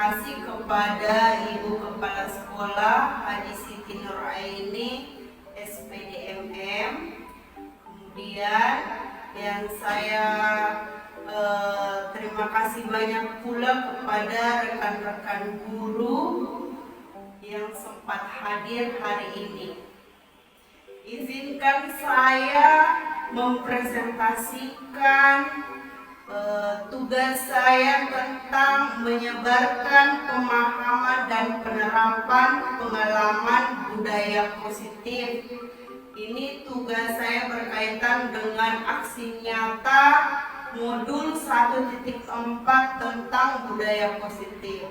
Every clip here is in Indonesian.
kasih kepada Ibu Kepala Sekolah Haji Siti Nuraini, SPDMM. Kemudian yang saya terima kasih banyak pula kepada rekan-rekan guru yang sempat hadir hari ini. Izinkan saya mempresentasikan tugas saya tentang menyebarkan pemahaman dan penerapan pengalaman budaya positif. Ini tugas saya berkaitan dengan aksi nyata modul 1.4 tentang budaya positif.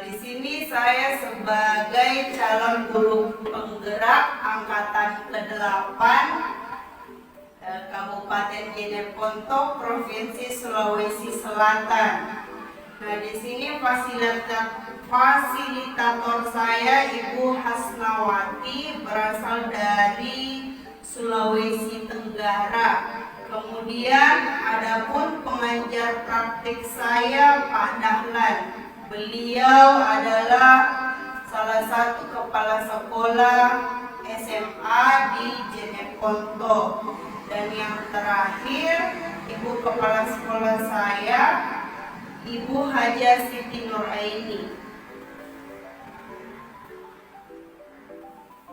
Di sini saya sebagai calon guru penggerak angkatan ke-8 Kabupaten Jeneponto, Provinsi Sulawesi Selatan. Nah, di sini fasilitator saya Ibu Hasnawati berasal dari Sulawesi Tenggara. Kemudian adapun pengajar praktik saya Pak Dahlan. Beliau adalah salah satu kepala sekolah SMA di Jeneponto. Dan yang terakhir, Ibu Kepala Sekolah saya, Ibu Haja Siti Nuraini.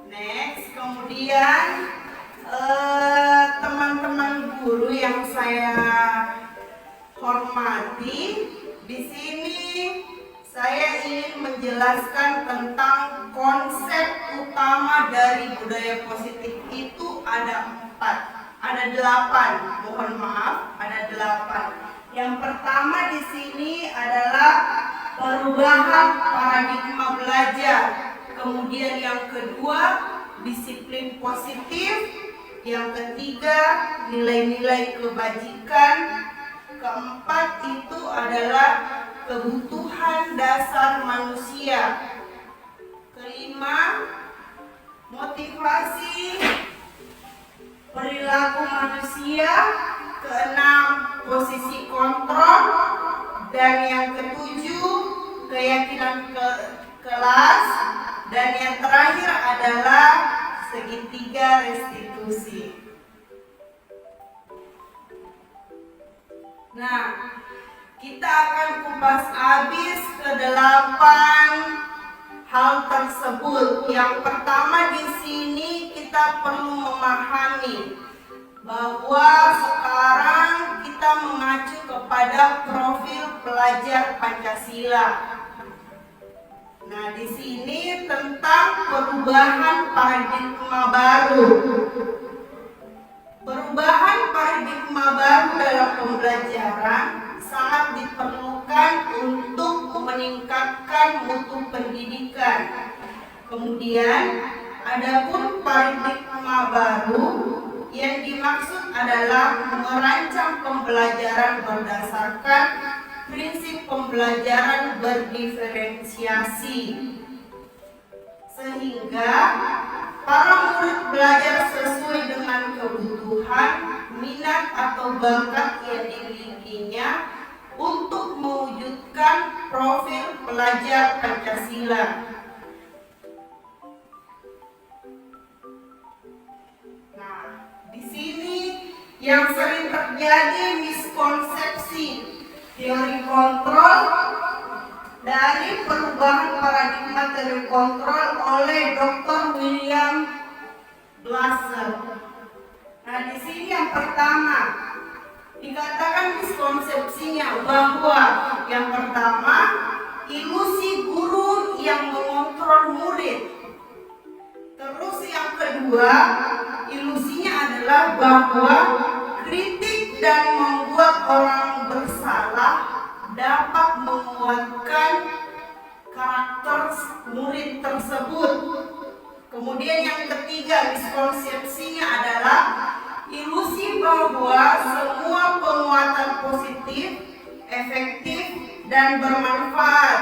Next, kemudian teman-teman guru yang saya hormati, di sini saya ingin menjelaskan tentang konsep utama dari budaya positif itu ada 8, mohon maaf, ada 8. Yang pertama di sini adalah perubahan paradigma belajar. Kemudian yang kedua, disiplin positif. Yang ketiga, nilai-nilai kebajikan. Keempat itu adalah kebutuhan dasar manusia. Kelima, motivasi perilaku manusia. Keenam, posisi kontrol. Dan yang ketujuh, keyakinan kelas. Dan yang terakhir adalah segitiga restitusi. Nah, kita akan kupas habis ke-8 hal tersebut. Yang pertama di sini kita perlu memahami bahwa sekarang kita mengacu kepada profil pelajar Pancasila. Nah, di sini tentang perubahan paradigma baru. Perubahan paradigma baru dalam pembelajaran sangat diperlukan untuk meningkatkan mutu pendidikan. Kemudian, adapun paradigma baru yang dimaksud adalah merancang pembelajaran berdasarkan prinsip pembelajaran berdiferensiasi, sehingga para murid belajar sesuai dengan kebutuhan, minat atau bakat yang dimilikinya untuk mewujudkan profil pelajar Pancasila. Nah, di sini yang sering terjadi miskonsepsi teori kontrol dari perubahan paradigma teori kontrol oleh Dr. William Glasser. Nah, di sini yang pertama dikatakan miskonsepsinya bahwa yang pertama, ilusi guru yang mengontrol murid. Terus yang kedua, ilusinya adalah bahwa kritik dan membuat orang bersalah dapat menguatkan karakter murid tersebut. Kemudian yang ketiga, miskonsepsinya adalah ilusi bahwa semua penguatan positif, efektif, dan bermanfaat.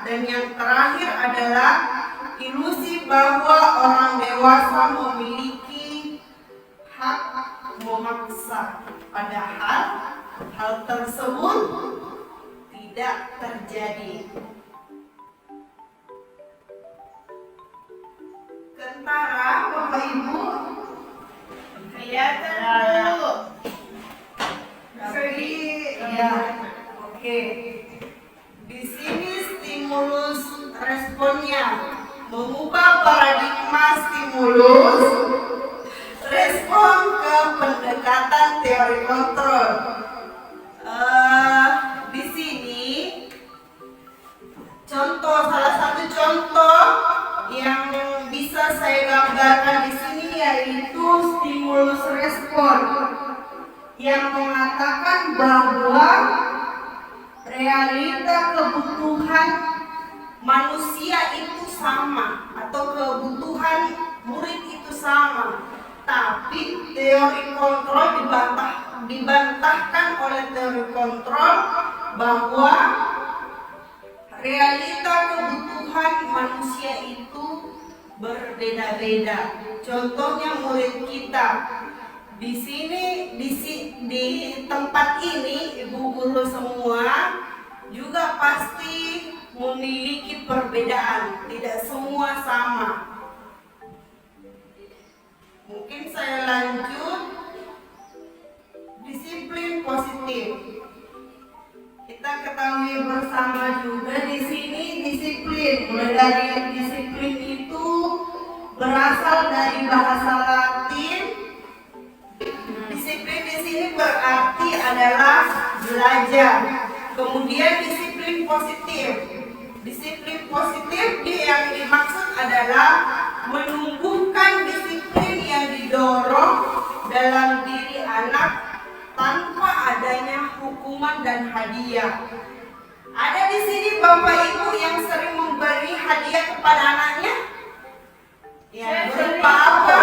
Dan yang terakhir adalah ilusi bahwa orang dewasa memiliki hak memaksa, padahal hal tersebut tidak terjadi. Kentara, Bapak Ibu, kelihatan dulu. Jadi, ya, oke. Di sini stimulus responnya mengubah paradigma stimulus respon ke pendekatan teori kontrol. Di sini salah satu contoh yang bisa saya gambarkan di sini yaitu stimulus respon yang mengatakan bahwa realita kebutuhan manusia itu sama atau kebutuhan murid itu sama, tapi teori kontrol dibantahkan oleh teori kontrol bahwa realita kebutuhan manusia itu berbeda-beda. Contohnya murid kita di sini di tempat ini, ibu guru semua juga pasti memiliki perbedaan, tidak semua sama. Mungkin saya lanjut. Disiplin positif. Kita ketahui bersama juga di sini disiplin. Mulai dari disiplin itu berasal dari bahasa Latin. Disiplin di sini berarti adalah belajar. Kemudian disiplin positif. Disiplin positif yang dimaksud adalah menumbuhkan disiplin yang didorong dalam diri anak tanpa adanya hukuman dan hadiah. Ada di sini Bapak Ibu yang sering memberi hadiah kepada anaknya? Ya, berupa apa?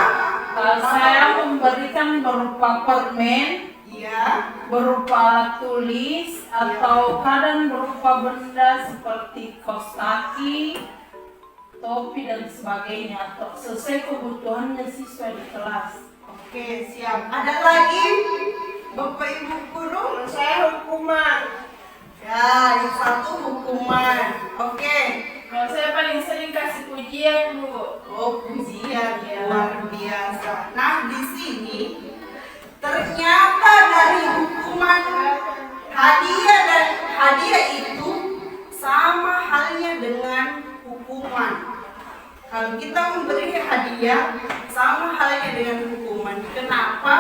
Saya memberikan berupa permen, ya, berupa alat tulis, atau kadang berupa benda seperti kaos kaki, topi dan sebagainya, atau sesuai kebutuhannya siswa di kelas. Oke, siap. Ada lagi Bapak Ibu guru? Saya hukuman. Ya, yang satu hukuman. Oke. Kalau saya paling sering kasih pujian, Bu. Oh, pujian, luar biasa. Nah, di sini ternyata dari hukuman, hadiah itu sama halnya dengan hukuman. Kalau kita memberi hadiah, sama halnya dengan hukuman. Kenapa?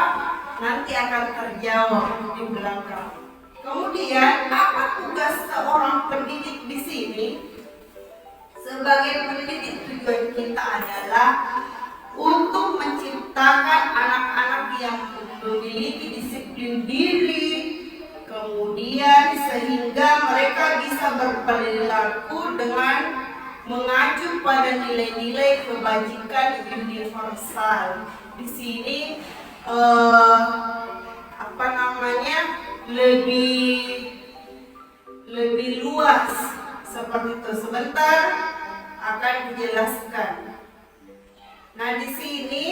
Nanti akan terjawab di belakang. Kemudian, apa tugas seorang pendidik di sini? Sebagai pendidik, tujuan kita adalah untuk menciptakan anak-anak yang memiliki disiplin diri, kemudian sehingga mereka bisa berperilaku dengan mengacu pada nilai-nilai kebajikan universal. Di sini lebih luas seperti itu. Sebentar akan dijelaskan. Nah, di sini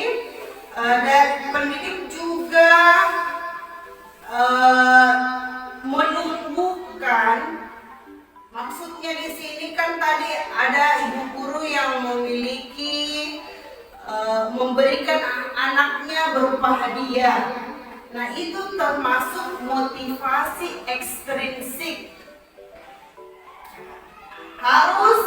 dari pendidik juga menumbuhkan. Maksudnya di sini kan tadi ada ibu guru yang memiliki memberikan anaknya berupa hadiah. Nah, itu termasuk motivasi ekstrinsik. Harus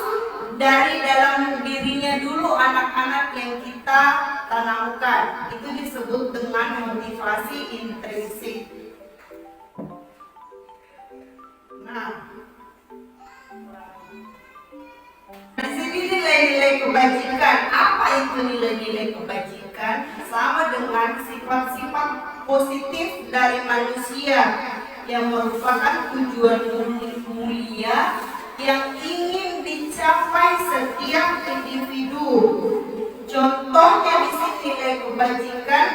dari dalam dirinya dulu anak-anak yang kita tanamkan. Itu disebut dengan motivasi intrinsik. Nah, di sini nilai-nilai kebajikan. Apa itu nilai-nilai kebajikan? Sama dengan sifat-sifat positif dari manusia yang merupakan tujuan mulia yang ingin dicapai setiap individu. Contohnya di sini nilai kebajikan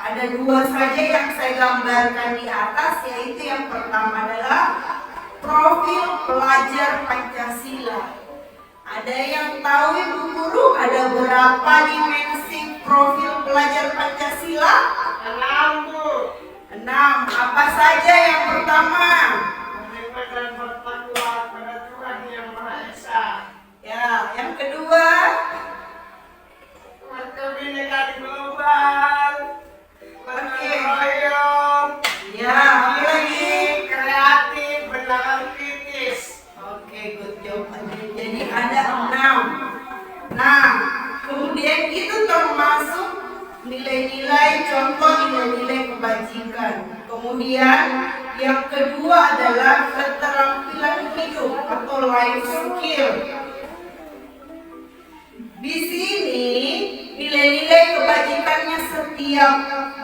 Ada dua saja yang saya gambarkan di atas, yaitu yang pertama adalah profil pelajar Pancasila. Ada yang tahu Ibu Guru ada berapa dimensi profil pelajar Pancasila? 6, Bu. 6. Apa saja yang pertama? Beriman dan bertakwa pada Tuhan Yang Maha Esa. Ya, yang kedua? Kebinekaan global. Gotong royong. Ya, apa lagi? Kreatif, benar kritis. Oke, good job. Jadi ada 6. Nah, kemudian itu termasuk nilai-nilai, contoh nilai-nilai kebajikan. Kemudian yang kedua adalah keterampilan hidup atau life skill. Di sini nilai-nilai kebajikannya setiap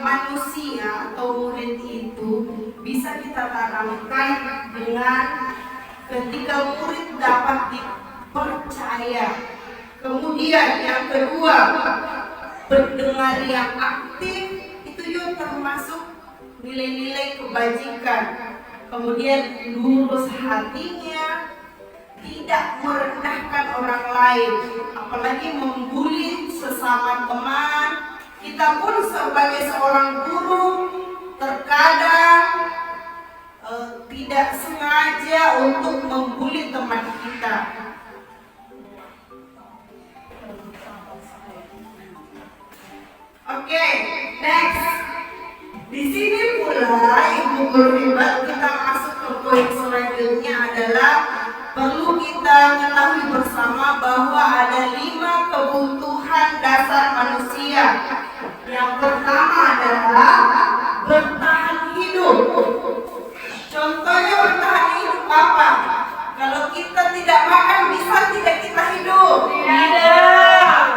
manusia atau murid itu bisa kita tanamkan dengan ketika murid dapat dipercaya. Kemudian yang kedua, pendengar yang aktif itu juga termasuk nilai-nilai kebajikan. Kemudian lurus hatinya, tidak merendahkan orang lain, apalagi membuli sesama teman. Kita pun sebagai seorang guru terkadang tidak sengaja untuk membuli teman kita. Oke, next. Di sini pula Ibu Guru kita masuk ke poin selanjutnya adalah perlu kita ketahui bersama bahwa ada 5 kebutuhan dasar manusia. Yang pertama adalah bertahan hidup. Contohnya bertahan hidup apa? Kalau kita tidak makan, bisa tidak kita hidup? Tidak.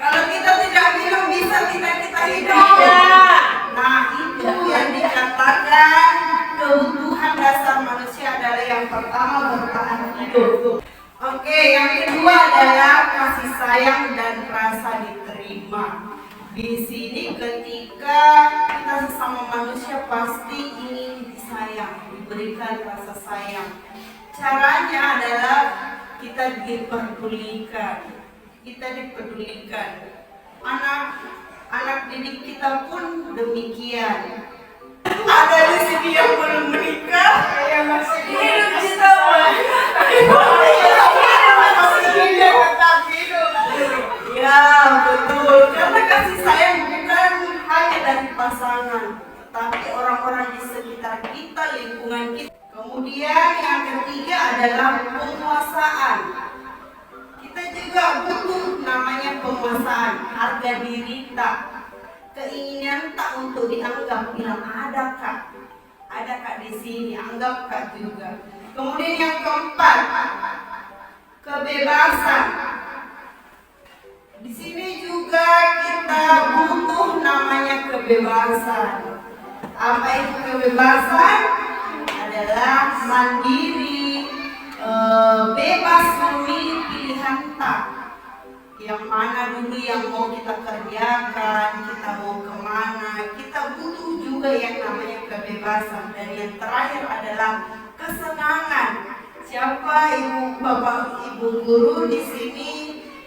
Kalau kita tidak minum, bisa tidak kita hidup? Tidak. Nah, itu yang dikatakan kebutuhan dasar manusia adalah yang pertama bertahan hidup. Oke, yang kedua adalah kasih sayang dan rasa diterima. Di sini ketika kita sesama manusia pasti ingin disayang, diberikan rasa sayang. Caranya adalah kita dipedulikan. Anak didik kita pun demikian. Ada di sini yang belum menikah, Saya masih hidup kita tetap hidup. Ya betul, karena kasih sayang bukan hanya dari pasangan, tetapi orang-orang di sekitar kita, lingkungan kita. Kemudian yang ketiga adalah penguasaan. Kita juga butuh namanya penguasaan, harga diri tak, keinginan tak untuk dianggap, bilang ada kak di sini, anggap kak juga. Kemudian yang keempat, kebebasan. Di sini juga kita butuh namanya kebebasan. Apa itu kebebasan? Adalah mandiri, bebas memilih pilihan tak. Yang mana dulu yang mau kita kerjakan, kita mau kemana. Kita butuh juga yang namanya kebebasan. Dan yang terakhir adalah kesenangan. Siapa bapak ibu guru di sini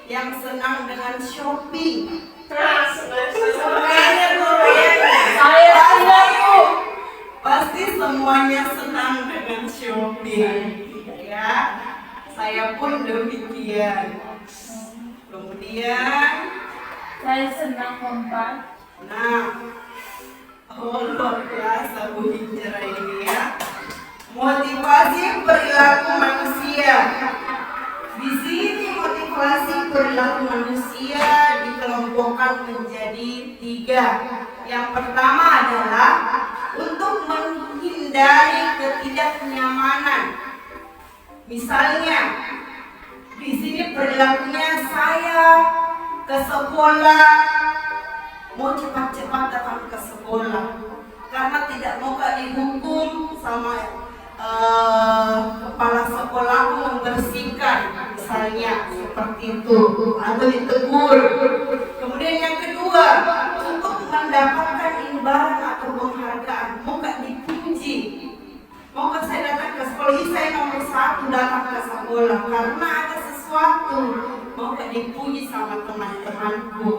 yang senang dengan shopping? Semuanya guru ya. Saya tidak, Bu. Pasti semuanya senang dengan shopping. Ya, saya pun demikian. Kemudian, Saya senang membantu. nah, luar biasa Bu Hijrah ini ya. Motivasi perilaku manusia. Di sini motivasi perilaku manusia dikelompokkan menjadi 3. Yang pertama adalah untuk menghindari ketidaknyamanan. Misalnya, di sini perilakunya saya ke sekolah mau cepat-cepat datang ke sekolah karena tidak mau dihukum sama kepala sekolahku membersihkan, misalnya seperti itu, atau ditegur. Kemudian yang kedua, untuk mendapatkan barang atau penghargaan, mau gak dipuji. Mau gak saya datang ke sekolah, saya nomor 1 datang ke sekolah karena ada sesuatu, mau gak dipuji sama teman-temanku.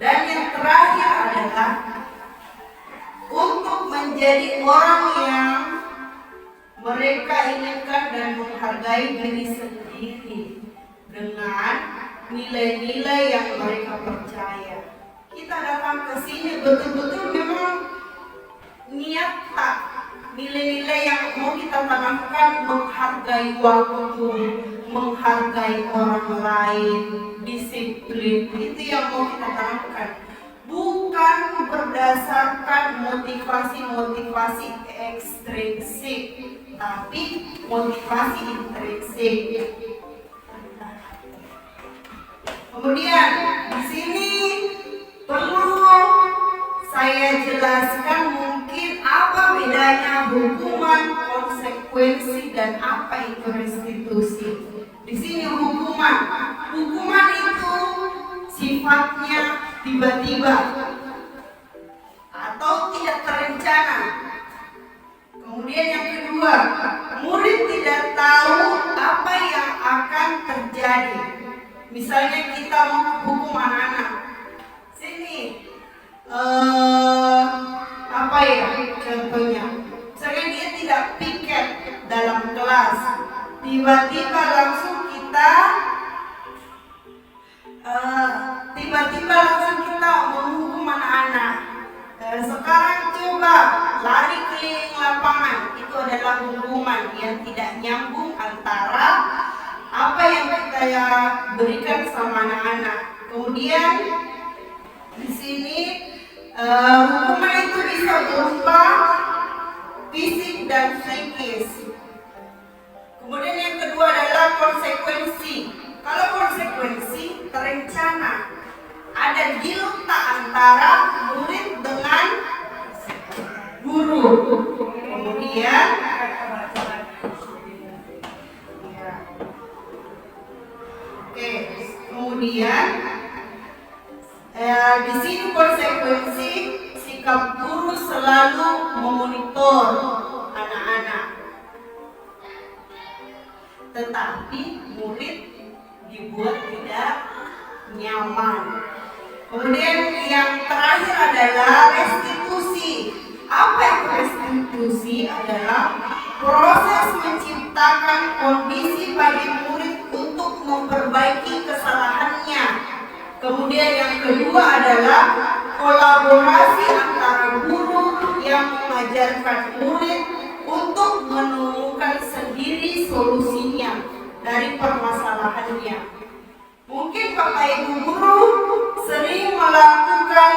Dan yang terakhir adalah untuk menjadi orang yang mereka inginkan dan menghargai diri sendiri dengan nilai-nilai yang mereka percaya. Kita datang ke sini betul-betul memang niat tak nilai-nilai yang mau kita tanamkan, menghargai waktu, menghargai orang lain, disiplin, itu yang mau kita tanamkan. Bukan berdasarkan motivasi-motivasi ekstrinsik, tapi motivasi intrinsik. Kemudian di sini perlu saya jelaskan mungkin apa bedanya hukuman, konsekuensi, dan apa itu restitusi. Di sini hukuman itu sifatnya tiba-tiba atau tidak terencana. Kemudian yang kedua, murid tidak tahu apa yang akan terjadi. Misalnya kita mau hukum anak-anak, sini apa ya contohnya? Misalnya dia tidak piket dalam kelas, tiba-tiba langsung kita menghukum anak-anak. Sekarang coba lari keliling lapangan, itu adalah hukuman yang tidak nyambung antara apa yang kita berikan sama anak-anak. Kemudian di sini hukuman itu bisa berupa fisik dan psikis. Kemudian yang kedua adalah konsekuensi. Kalau konsekuensi terencana, ada deal tak antara murid dengan guru. Kemudian kemudian di sini konsekuensi sikap guru selalu memonitor anak-anak, tetapi murid dibuat tidak nyaman. Kemudian yang terakhir adalah restitusi. Apa itu restitusi? Adalah proses menciptakan kondisi bagi murid untuk memperbaiki kesalahannya. Kemudian yang kedua adalah kolaborasi antara guru yang mengajarkan murid untuk menemukan sendiri solusinya dari permasalahannya. Mungkin Bapak Ibu guru sering melakukan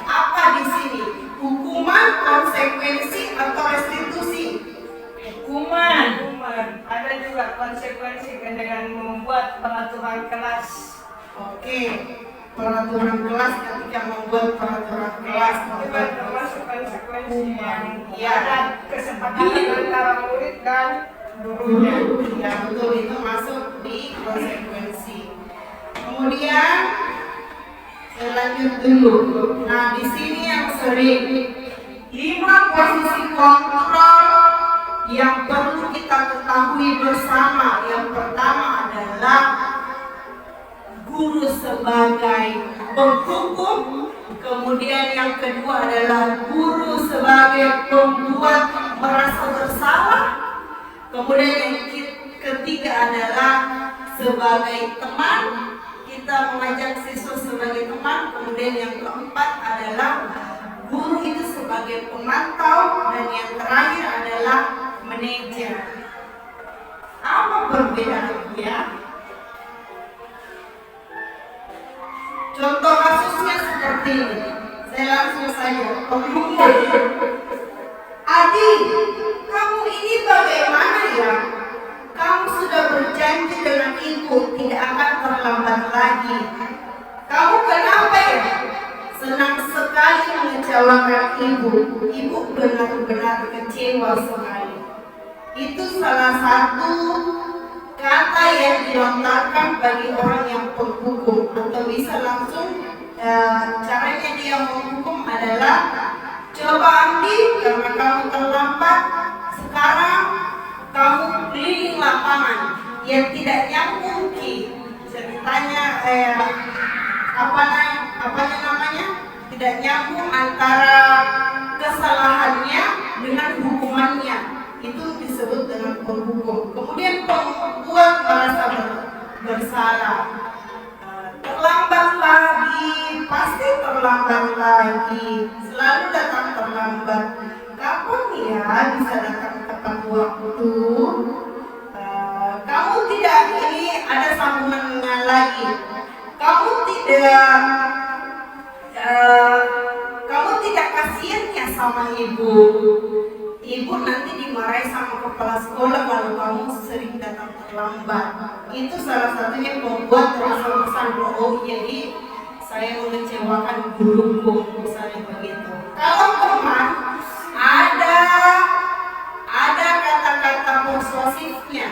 apa di sini? Hukuman, konsekuensi, atau restitusi? Hukuman. Ada juga konsekuensi dengan membuat peraturan kelas. Oke, peraturan kelas ketika membuat peraturan kelas Juga termasuk konsekuensi yang ya. ada kesepakatan antara murid dan gurunya. Ya betul, itu masuk di konsekuensi. Kemudian saya lanjut dulu. Nah di sini yang sering 5 posisi kontrol yang perlu kita ketahui bersama. Yang pertama adalah guru sebagai penghukum. Kemudian yang kedua adalah guru sebagai pembuat merasa bersalah. Kemudian yang ketiga adalah sebagai teman, kita mengajak siswa sebagai teman. Kemudian yang keempat adalah guru itu sebagai pemantau, dan yang terakhir adalah manajer. Apa perbedaannya? Contoh kasusnya seperti ini. Saya langsung saja penghukum. Adi, kamu ini bagaimana ya? Kamu sudah berjanji dengan ibu tidak akan terlambat lagi. Kamu kenapa ya? Senang sekali mengecewakan ibu. Ibu benar-benar kecewa sekali. Itu salah satu kata yang dilontarkan bagi orang yang penghukum, atau bisa langsung caranya dia menghukum adalah Coba ambil karena kamu terlambat. Sekarang kamu keliling lapangan yang tidak nyambung ceritanya apa namanya tidak nyambung antara kesalahannya dengan hukumannya, itu disebut dengan penghukum. Kemudian pembuat merasa bersalah. Terlambat lagi, pasti terlambat lagi, selalu datang terlambat. Kapan ya bisa datang tepat waktu? Kamu tidak, ini ada sambungannya lagi. Kamu tidak kasihannya sama ibu. Ibu nanti dimarahi sama kepala sekolah kalau kamu sering datang terlambat. Itu salah satunya membuat rasa bersalah. Oh, jadi saya mengecewakan guruku, misalnya begitu. Kalau teman ada kata-kata persuasifnya,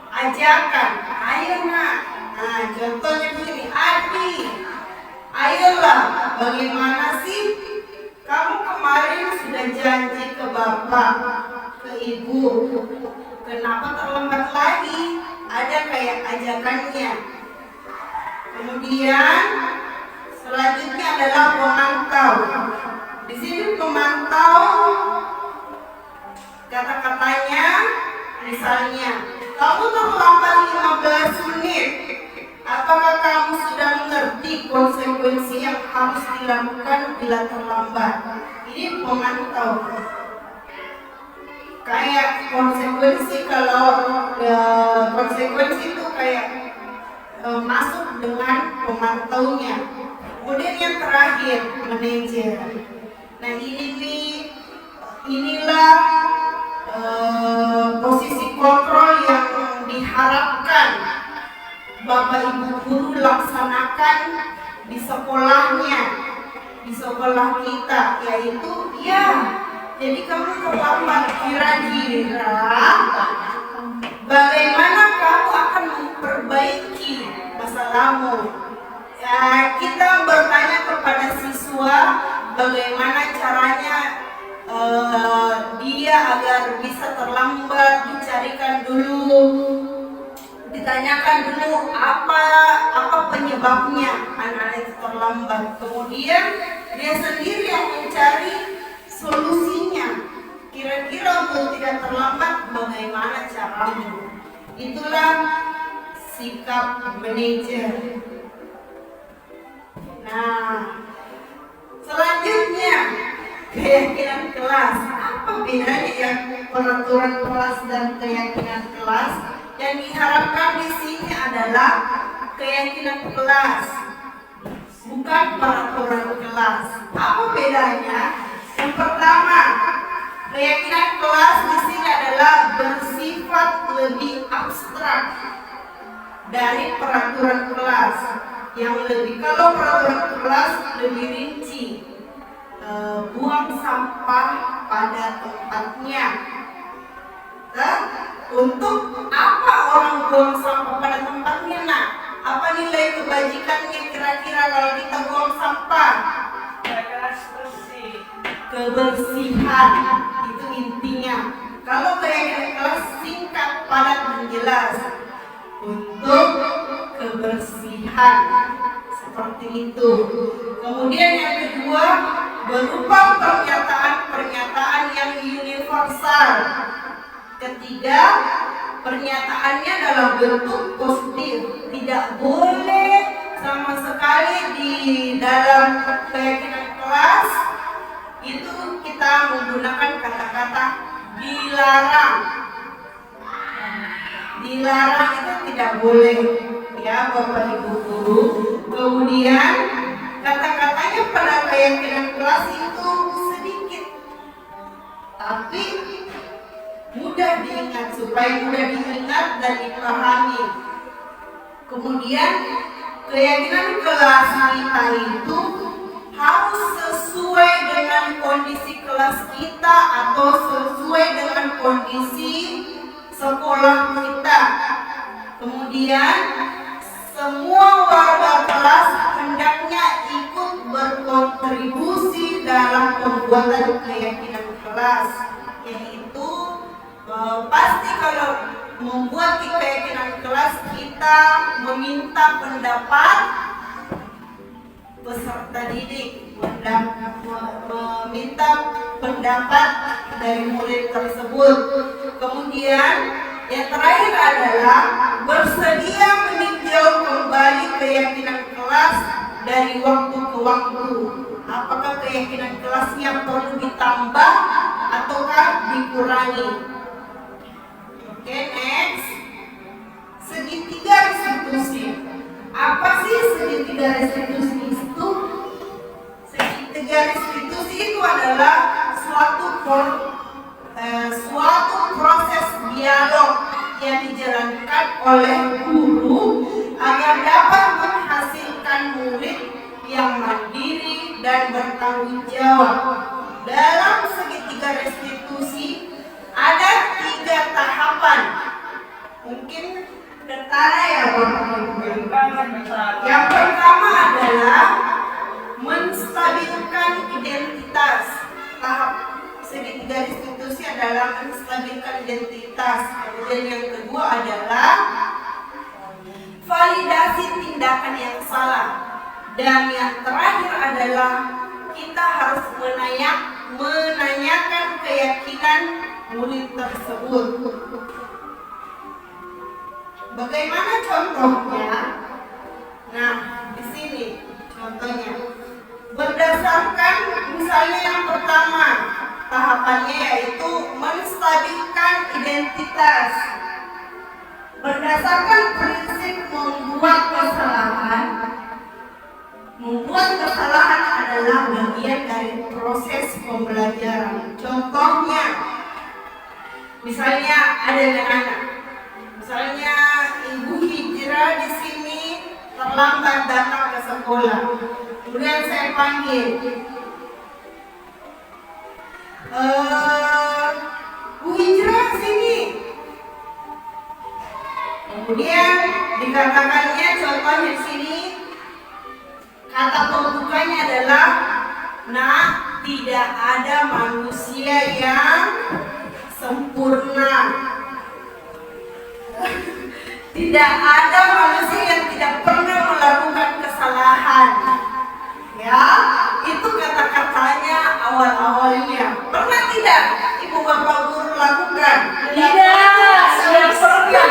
ajakan, ayo nak. Nah, contohnya begini, Adi, ayolah, bagaimana sih? Kamu kemarin sudah janji ke bapak, ke ibu, kenapa terlambat lagi? Ada kayak ajakannya. Kemudian selanjutnya adalah pemantau. Di sini pemantau kata-katanya, misalnya, kamu terlambat 15 menit. Apakah kamu sudah mengerti konsekuensi yang harus dilakukan bila terlambat? Ini pemantau. Kayak konsekuensi, kalau konsekuensi itu kayak masuk dengan pemantaunya. Kemudian yang terakhir, manajer. Nah inilah posisi kontrol yang diharapkan Bapak Ibu guru laksanakan di sekolahnya, di sekolah kita, yaitu jadi kamu terlambat, kira-kira bagaimana kamu akan memperbaiki masalahmu. Kita bertanya kepada siswa bagaimana caranya dia agar bisa terlambat, ditanyakan dulu apa penyebabnya anak itu terlambat. Kemudian dia sendiri yang mencari solusinya. Kira-kira untuk tidak terlambat bagaimana caranya? Itulah sikap manajer. Nah, selanjutnya keyakinan kelas. Apa bedanya ya peraturan kelas dan keyakinan kelas? Yang diharapkan di sini adalah keyakinan kelas, bukan peraturan kelas. Apa bedanya? Yang pertama, keyakinan kelas di sini adalah bersifat lebih abstrak dari peraturan kelas. Kalau peraturan kelas lebih rinci, buang sampah pada tempatnya. Untuk apa orang buang sampah pada tempatnya? Nah, apa nilai kebajikannya kira-kira kalau kita buang sampah? Kebersihan, itu intinya. Kalau keyakinan kelas singkat, padat, dan jelas. Untuk kebersihan, seperti itu. Kemudian yang kedua, berupa pernyataan yang universal. Ketiga, pernyataannya dalam bentuk positif, tidak boleh sama sekali di dalam keyakinan kelas itu kita menggunakan kata-kata dilarang. Dilarang itu tidak boleh, ya Bapak Ibu guru. Kemudian kata-katanya pada keyakinan kelas itu sedikit, tapi mudah diingat, supaya mudah diingat dan dipahami. Kemudian keyakinan kelas kita itu harus sesuai dengan kondisi kelas kita atau sesuai dengan kondisi sekolah kita. Kemudian semua warga kelas hendaknya ikut berkontribusi dalam pembuatan keyakinan kelas, yaitu pasti kalau membuat keyakinan kelas kita meminta pendapat peserta didik, meminta pendapat dari murid tersebut. Kemudian yang terakhir adalah bersedia meninjau kembali keyakinan kelas dari waktu ke waktu. Apakah keyakinan kelasnya perlu ditambah ataukah dikurangi? Oke, next. Segitiga restitusi. Apa sih segitiga restitusi itu? Segitiga restitusi itu adalah suatu proses dialog yang dijalankan oleh guru agar dapat menghasilkan murid yang mandiri dan bertanggung jawab. Dalam segitiga restitusi ada 3 tahapan. Mungkin tertara ya Bapak Ibu. Yang pertama adalah menstabilkan identitas. Tahap segitiga restitusi adalah menstabilkan identitas. Kemudian yang kedua adalah validasi tindakan yang salah. Dan yang terakhir adalah kita harus menanyakan keyakinan murid tersebut. Bagaimana contohnya? Nah, di sini contohnya. Berdasarkan misalnya yang pertama, tahapannya yaitu menstabilkan identitas. Berdasarkan prinsip membuat kesalahan adalah bagian dari proses pembelajaran. Contohnya, misalnya ada anak-anak. Misalnya Ibu Hijrah di sini terlambat datang ke sekolah. Kemudian saya panggil, Bu Hijrah sini. Kemudian dikatakannya contohnya di sini, kata pembukanya adalah, nah, tidak ada manusia yang sempurna. Tidak ada manusia yang tidak pernah melakukan kesalahan. Ya, itu kata-katanya awal-awalnya. Pernah tidak Ibu Bapak Guru lakukan? Tidak, sudah pernah.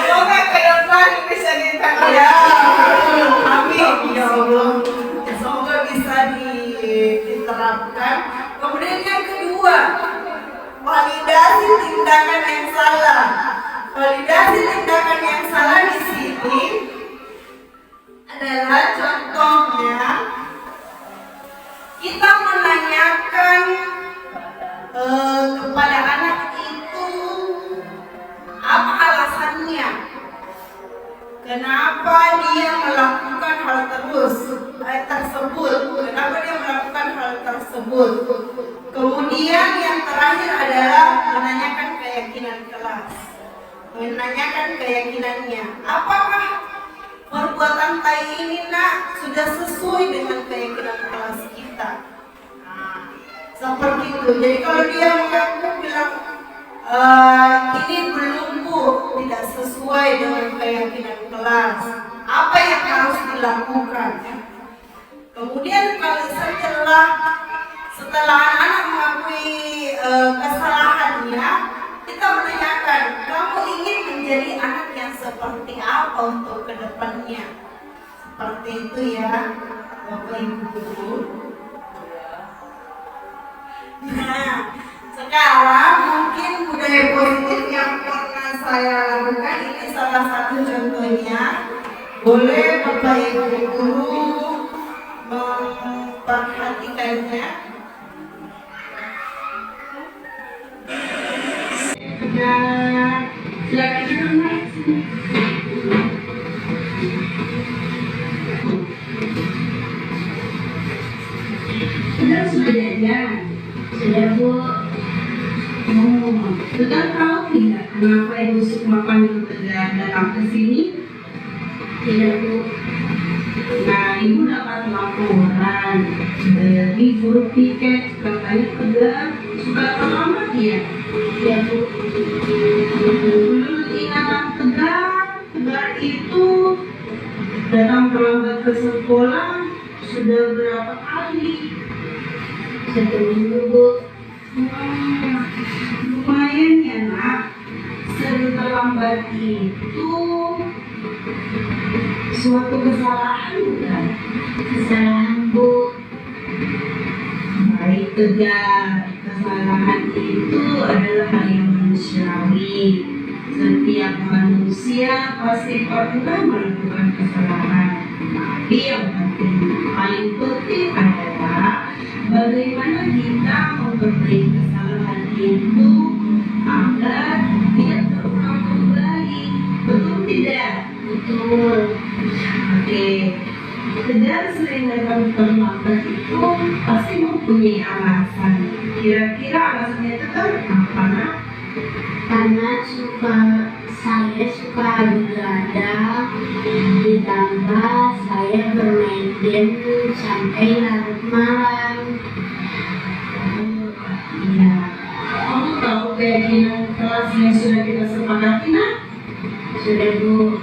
Semoga ke depan bisa diterapkan. Ya, amin ya Allah. Semoga bisa diterapkan. Kemudian yang kedua, validasi tindakan yang salah. Validasi tindakan yang salah di sini adalah contohnya kita menanyakan kepada anak itu apa alasannya, kenapa dia melakukan hal tersebut, kenapa dia melakukan hal tersebut. Kemudian yang terakhir adalah menanyakan keyakinan kelas, menanyakan keyakinannya, apakah perbuatan tai ini nak sudah sesuai dengan keyakinan kelas kita. Seperti itu. Jadi kalau dia mengaku bilang ini belum Bu, tidak sesuai dengan keyakinan kelas, apa yang harus dilakukan? Kemudian kalau setelah anak mengakui kesalahannya, kita menanyakan, kamu ingin menjadi anak yang seperti apa untuk kedepannya? Seperti itu ya, Bapak Ibu Guru. Nah, sekarang mungkin budaya positif yang pernah saya lakukan ini salah satu contohnya. Boleh Bapak Ibu Guru memperhatikannya. Nah, silakan Mas. Sudah jajan? Sudah Bu. Sudah tahu tidak kenapa Ibu Sukma panggil datang ke sini? Tidak Bu. Nah, ibu dapat laporan dari guru piket katanya Tegar sudah terlambat ya? Ya Bu. Menurut ingatan Tegar itu datang terlambat ke sekolah sudah berapa kali? 1 minggu Bu. Lumayan ya nak. Sering terlambat itu suatu kesalahan bukan? Kesalahan Bu. Baik Tegar, kesalahan itu adalah hal yang manusiawi. Setiap manusia pasti pernah melakukan kesalahan. Tapi yang paling penting adalah bagaimana kita memperbaiki kesalahan itu agar tidak terulang kembali. Betul tidak? Betul. Oke. Tegar sering datang terlambat itu pasti mempunyai alasan. Kira-kira alasannya Tegar apa nak? Karena saya suka begadang, ditambah saya bermain game sampai larut malam. Iya. Kamu tahu keyakinan kelas yang sudah kita sepakati nak? Sudah Bu.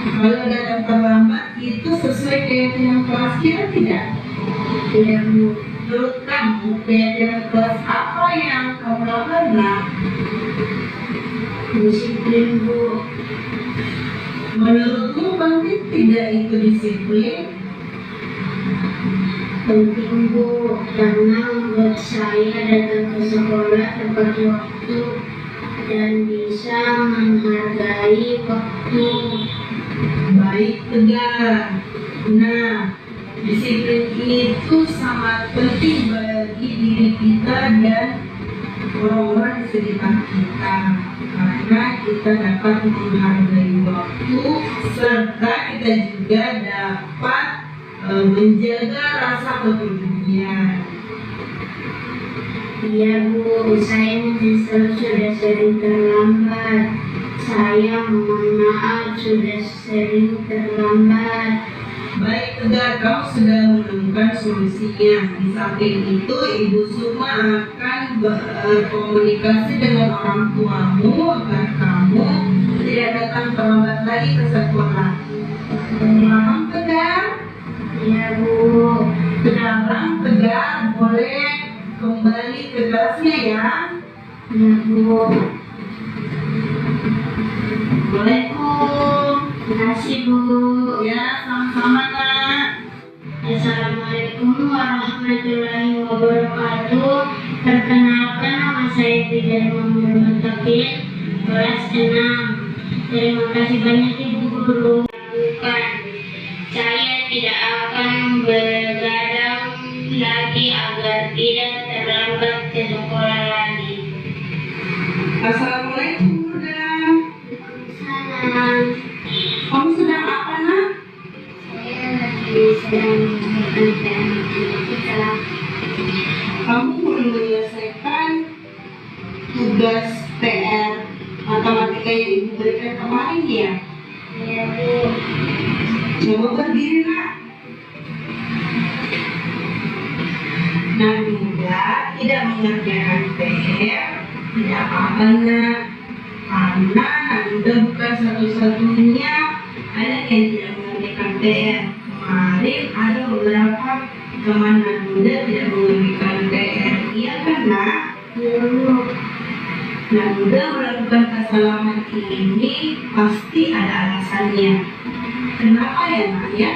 Kalau datang terlambat itu sesuai keyakinan kelas kita tidak? Tidak Bu. Menurut kamu keyakinan kelas apa yang kamu lakukan nak? Disiplin Bu. Menurutmu penting tidak itu disiplin? Penting Bu, karena membuat saya datang ke sekolah tepat waktu dan bisa menghargai waktu. Baik Tegar. Nah, disiplin itu sangat penting bagi diri kita dan orang-orang di sekitar kita, karena kita dapat menghargai waktu serta kita juga dapat menjaga rasa kepedulian. Iya Bu, saya menyesal sudah sering terlambat. Saya mohon maaf sudah sering terlambat. Baik Tegar, kamu sudah menemukan solusinya. Di samping itu, Ibu Sukma akan berkomunikasi dengan orang tuamu agar kamu tidak datang terlambat lagi ke sekolah. Paham Tegar? Iya Bu. Sekarang Tegar boleh kembali ke kelasnya ya. Iya Bu. Boleh Bu. Terima kasih Bu. Ya, sama-sama nak. Assalamualaikum warahmatullahi wabarakatuh. Perkenalkan, nama saya Tidak Muhammad Takir, kelas 6. Terima kasih banyak Ibu Guru. Bukan, saya tidak akan begadang lagi agar tidak terlambat ke sekolah lagi. Assalamualaikum Bunda. Salam. Kamu sedang apa nak? Saya lagi sedang mengerjakan matematika. Kamu belum menyelesaikan tugas PR matematika yang Ibu berikan kemarin ya? Iya Bu. Coba berdiri nak. Nah Bunda tidak mengerjakan PR tidak apa-apa nak, karena Bunda bukan satu-satunya anak yang tidak mengerjakan PR. Kemarin ada beberapa teman Bunda tidak mengerjakan PR. Iya kan nak? Iya Bu. Nah, Bunda melakukan kesalahan ini pasti ada alasannya. Kenapa ya nak ya?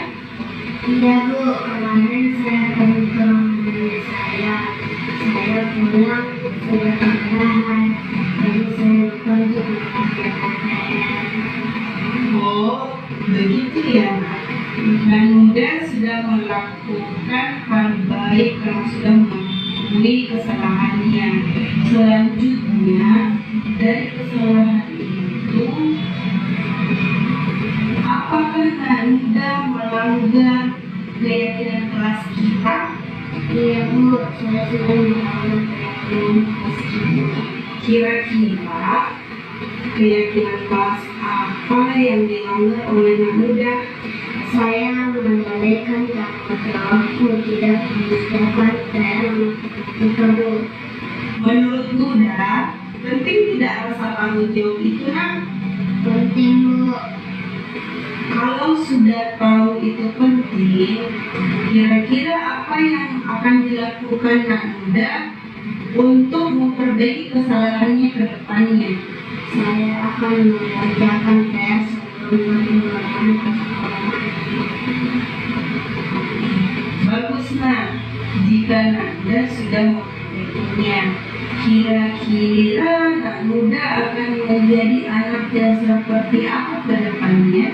Iya Bu, kemarin saya pergi ke rumah saya. Saya pulang sudah kemarahan, jadi saya lupa untuk mengerjakan PR. Oh, begitu ya nak. Dan Bunda sudah melakukan hal baik karena sudah mengakui kesalahannya. Selanjutnya dari kesalahan itu, apakah Anda melanggar keyakinan kelas kita? Iya Bu, saya sudah melakukan keyakinan kelas kita. Kira-kira keyakinan kelas apa yang dilanggar oleh anak muda? Saya mendalilkan bahwa tidak mengucapkan dalam tersebut. Menurut Buddha, penting tidak rasa tanggung jawab itu, Nak? Penting, Bu. Kalau sudah tahu itu penting, kira-kira apa yang akan dilakukan Nak Buddha untuk memperbaiki kesalahannya ke depannya? Saya akan mengerjakan tes sebelum penularan ke sekolah. Bagus, Nak. Jika Nak Buddha sudah memperbaikinya, kira-kira Nak Buddha akan menjadi anak yang seperti apa ke depannya?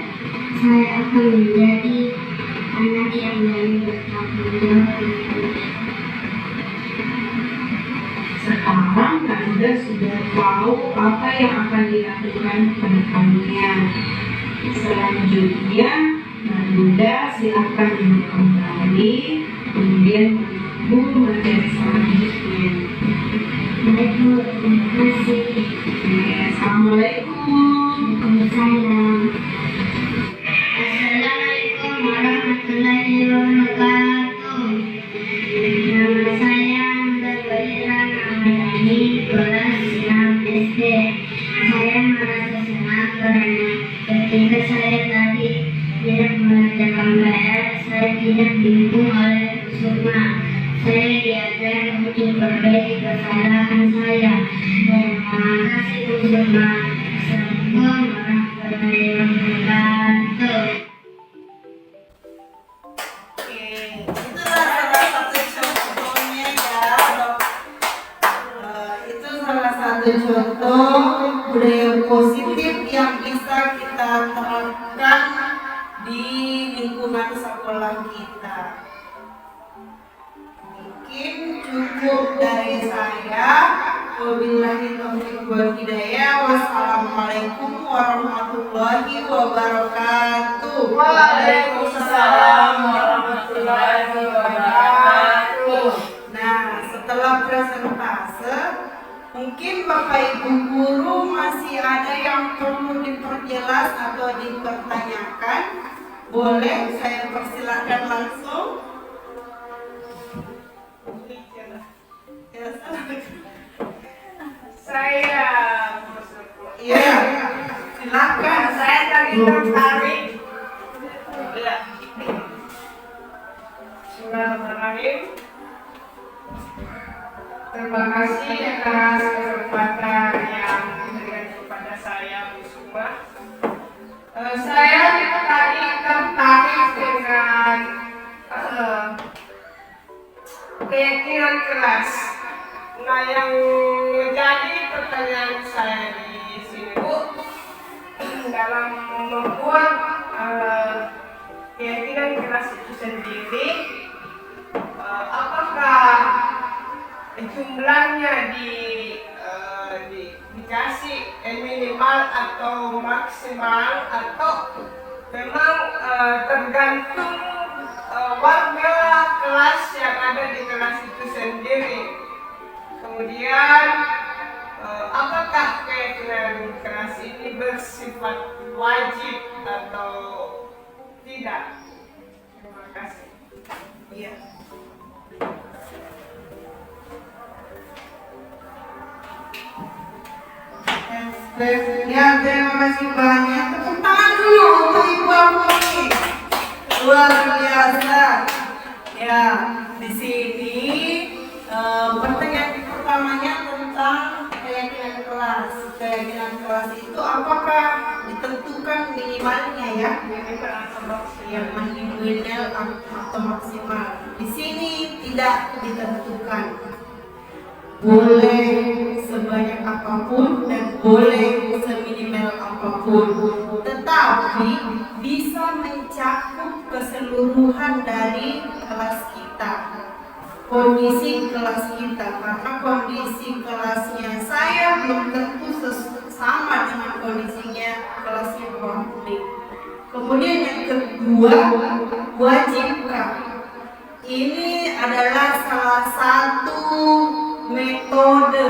Saya akan menjadi anak yang berani bertanggung jawab. Sekarang Nak Buddha sudah tahu apa yang akan dilakukan ke depannya. Selanjutnya, Nak Buddha silakan duduk kembali, kemudian menunggu materi selanjutnya. Baik, Bu. Terima kasih. Assalamualaikum. Waalaikumsalam. Assalamualaikum warahmatullahi wabarakatuh. Nama saya Berwairan Amadani, kelas 6 SD. Saya merasa senang karena ketika saya tadi tidak mengerjakan PR, saya tidak dihukum oleh Kusuma. Saya diajar untuk perbaiki kesalahan saya. Terima kasih Kusuma. Assalamualaikum warahmatullahi wabarakatuh. Oke, itulah salah satu contohnya ya. Itu salah satu contoh budaya positif yang bisa kita terapkan di lingkungan sekolah kita. Mungkin cukup dari saya. Wabillahi taufiq wal hidayah. Wassalamualaikum warahmatullahi wabarakatuh. Waalaikumsalam warahmatullahi wabarakatuh. Nah, setelah presentase, mungkin Bapak Ibu guru masih ada yang perlu diperjelas atau dipertanyakan. Boleh saya persilakan langsung. Saya Iya, silakan. saya tadi tertarik. Ya. Bismillahirrahmanirrahim. Terima kasih atas kesempatan yang diberikan kepada saya, Bu Suma. Saya tadi tertarik dengan keyakinan keras. Nah, yang menjadi pertanyaan saya di sini, Bu, dalam membuat keyakinan keras itu sendiri, apakah jumlahnya dikasih minimal atau maksimal, atau memang tergantung warga kelas yang ada di kelas itu sendiri? Kemudian apakah keyakinan keras ini bersifat wajib atau tidak? Terima kasih. Iya. Ya, terima kasih banyak. Tepuk tangan dulu untuk Ibu aku ini. Luar biasa. Ya, di sini pertanyaan pertamanya tentang keyakinan kelas. Keyakinan kelas itu apakah ditentukan minimalnya ya? Yang minimal atau maksimal. Di sini tidak ditentukan. Boleh sebanyak apapun dan boleh seminimal apapun, tetapi bisa mencakup keseluruhan dari kelas kita, kondisi kelas kita, karena kondisi kelasnya saya belum tentu sama dengan kondisinya kelasnya konflik. Kemudian yang kedua, wajibkah? Ini adalah salah satu metode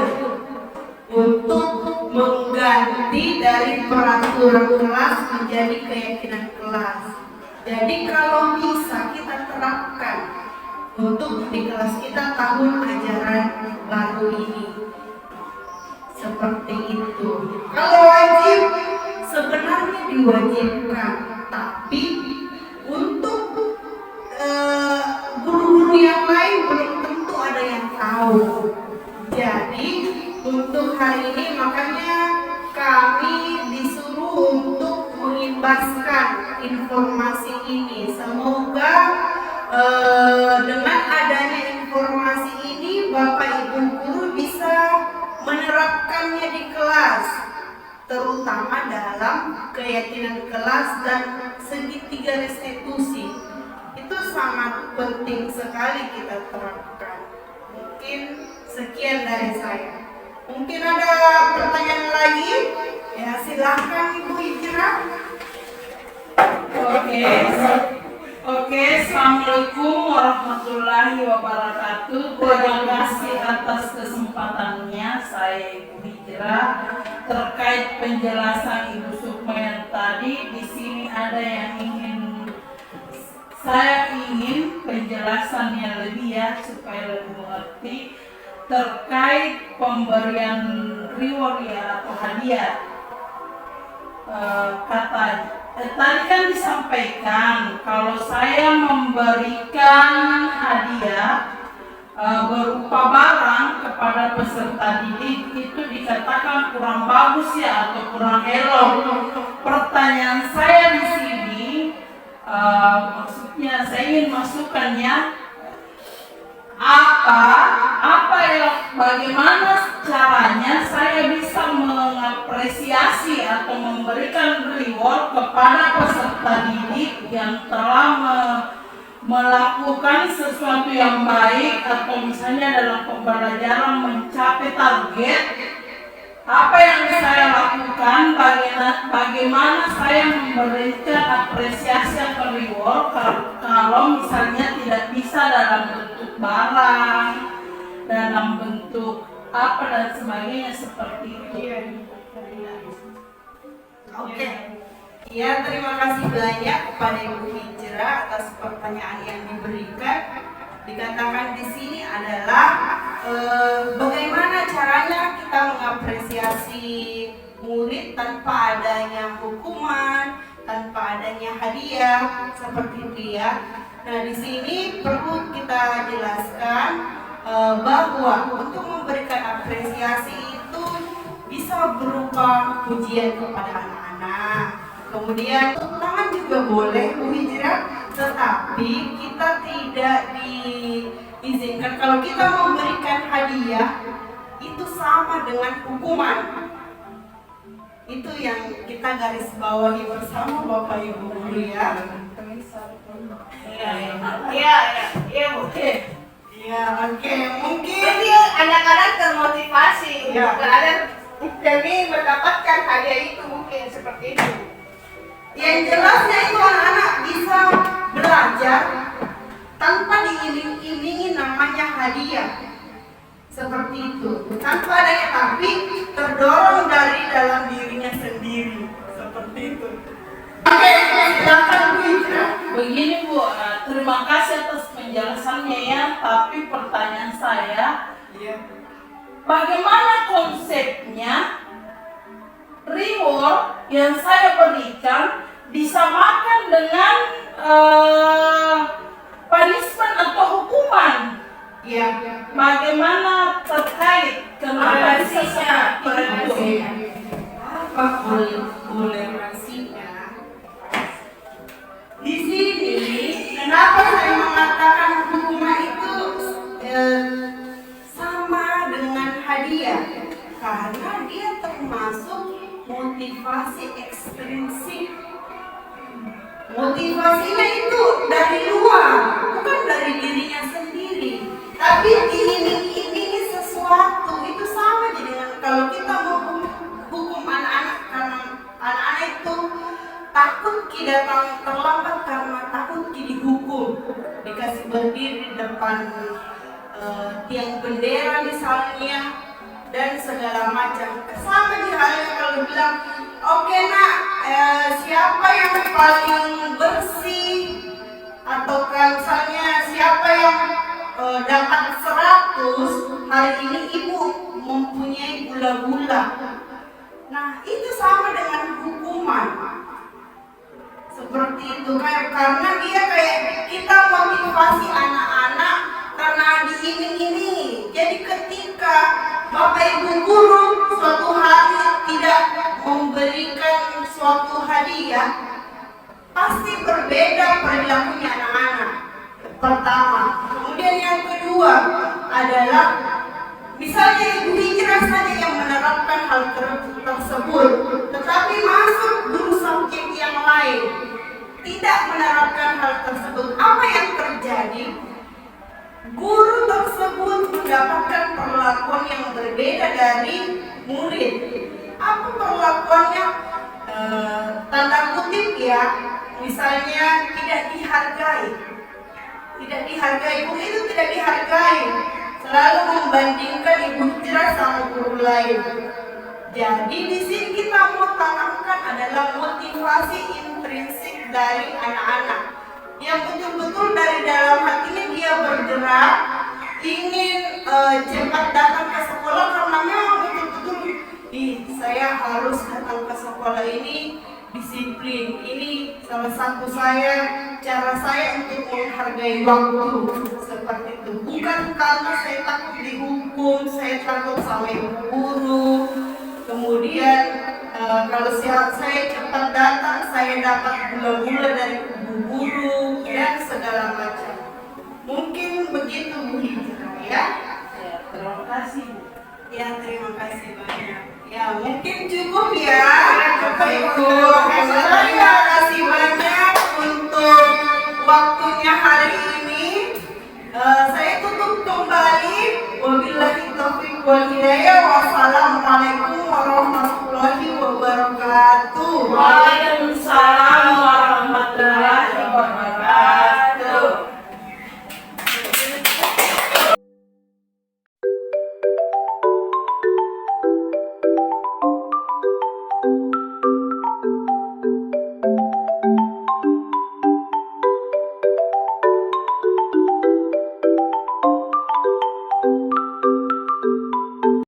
untuk mengganti dari peraturan kelas menjadi keyakinan kelas. Jadi kalau bisa kita terapkan untuk di kelas kita tahun ajaran baru ini. Seperti itu. Kalau wajib, sebenarnya diwajibkan, tapi untuk guru-guru yang lain belum tentu ada yang tahu. Jadi untuk hari ini makanya kami disuruh untuk mengimbaskan informasi ini. Semoga dengan adanya informasi ini Bapak Ibu guru bisa menerapkannya di kelas, terutama dalam keyakinan kelas dan segitiga restitusi. Itu sangat penting sekali kita terapkan. Mungkin sekian dari saya. Mungkin ada pertanyaan lagi? Ya silahkan Ibu Hijrah. Oke, Assalamualaikum warahmatullahi wabarakatuh. Terima kasih atas kesempatannya saya Ibu Hijrah terkait penjelasan Ibu Sukma yang tadi. Di sini ada yang saya ingin penjelasannya lebih ya supaya lebih mengerti terkait pemberian reward ya atau hadiah. Tadi kan disampaikan kalau saya memberikan hadiah berupa barang kepada peserta didik itu dikatakan kurang bagus ya atau kurang elok. Pertanyaan saya di sini maksudnya saya ingin masukkannya bagaimana caranya saya bisa mengapresiasi atau memberikan reward kepada peserta didik yang telah melakukan sesuatu yang baik atau misalnya dalam pembelajaran mencapai target. Apa yang saya lakukan, bagaimana saya memberikan apresiasi atau reward kalau misalnya tidak bisa dalam bentuk barang, dalam bentuk apa dan sebagainya seperti itu. Oke. Ya, terima kasih banyak kepada Ibu Hijrah atas pertanyaan yang diberikan. Dikatakan di sini adalah bagaimana caranya kita mengapresiasi murid tanpa adanya hukuman, tanpa adanya hadiah, seperti itu ya. Nah, di sini perlu kita jelaskan bahwa untuk memberikan apresiasi itu bisa berupa pujian kepada anak-anak. Kemudian tepuk tangan juga boleh Bu Hijrah, tetapi kita tidak diizinkan kalau kita memberikan hadiah itu sama dengan hukuman. Itu yang kita garis bawahi bersama Bapak Ibu guru ya. Iya, oke. Ya, oke. Mungkin Jadi anak-anak termotivasi demi mendapatkan hadiah itu mungkin seperti itu. yang jelasnya itu anak-anak bisa belajar tanpa diiling-ilingi namanya hadiah. Seperti itu. Tanpa adanya tapi terdorong dari dalam dirinya sendiri. Seperti itu. Oke, silakan Bu Hijrah. Begini Bu, terima kasih atas penjelasannya ya. Tapi pertanyaan saya, bagaimana konsepnya reward yang saya berikan disamakan dengan punishment atau hukuman? Ya, Bagaimana terkait kenapa bisa seperti itu? apa toleransinya? Di sini, kenapa saya mengatakan hukuman itu sama dengan hadiah? Karena dia termasuk motivasi ekstrinsik. Motivasinya itu dari luar, bukan dari dirinya sendiri. Tapi diiling-ilingi sesuatu itu sama aja dengan kalau kita mau hukum anak-anak karena anak-anak itu takut datang terlambat karena takut dihukum, dikasih berdiri di depan tiang bendera misalnya dan segala macam. Sama di halnya kalau bilang Oke nak, siapa yang paling bersih? Ataukah misalnya siapa yang dapat 100, hari ini ibu mempunyai gula-gula. Nah itu sama dengan hukuman. Seperti itu kan, karena dia kayak kita motivasi anak-anak karena diiming-imingi. Jadi ketika Bapak Ibu guru suatu hari tidak memberikan suatu hadiah, pasti berbeda perilakunya anak-anak. Pertama, kemudian yang kedua adalah misalnya ibu hijrah saja yang menerapkan hal tersebut, tetapi masuk guru subjek yang lain tidak menerapkan hal tersebut. Apa yang terjadi? Guru tersebut mendapatkan perlakuan yang berbeda dari murid. Apa perlakuannya? Tanda kutip ya, misalnya tidak dihargai. Tidak dihargai, guru itu tidak dihargai. Selalu membandingkan ibu hijrah sama guru lain. Jadi di sini kita mau tanamkan adalah motivasi intrinsik dari anak-anak yang betul-betul dari dalam hatinya dia bergerak ingin cepat datang ke sekolah karena memang betul-betul saya harus datang ke sekolah ini, disiplin ini salah satu cara saya untuk menghargai waktu seperti itu. Bukan karena saya takut dihukum, saya takut sama ibu guru. Kemudian kalau saya cepat datang, saya dapat gula-gula dari ibu guru dan segala macam. Mungkin begitu Bu Hijrah ya. Ya, terima kasih Bu. Ya terima kasih banyak. Ya mungkin cukup ya. Bapak Ibu, terima kasih banyak untuk waktunya hari ini. Saya tutup kembali. Wabillahi taufiq wal hidayah. Wassalamualaikum warahmatullahi wabarakatuh. Waalaikumsalam warahmatullahi wabarakatuh.